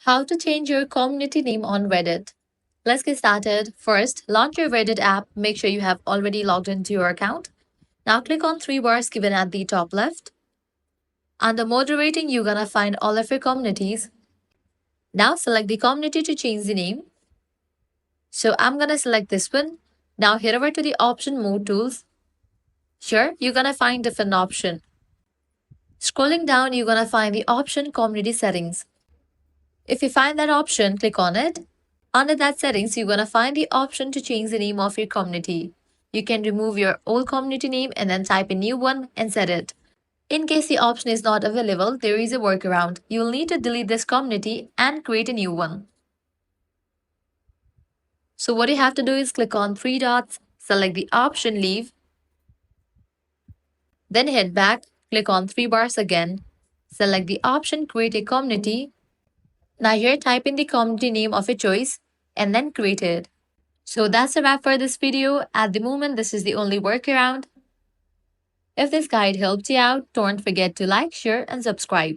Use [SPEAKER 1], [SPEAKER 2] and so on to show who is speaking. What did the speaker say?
[SPEAKER 1] How to change your community name on Reddit. Let's get started. First, launch your Reddit app. Make sure you have already logged into your account. Now click on three bars given at the top left. Under moderating, you're gonna find all of your communities. Now select the community to change the name. So I'm gonna select this one. Now head over to the option mode tools. Here, you're gonna find different option. Scrolling down, you're gonna find the option community settings. If you find that option, click on it. Under that settings, you're gonna find the option to change the name of your community. You can remove your old community name and then type a new one and set it. In case the option is not available, there is a workaround. You'll need to delete this community and create a new one. So what you have to do is click on three dots, select the option leave, then head back, click on three bars again, select the option create a community. Now here type in the community name of your choice and then create it. So that's a wrap for this video. At the moment, this is the only workaround. If this guide helped you out, don't forget to like, share, and subscribe.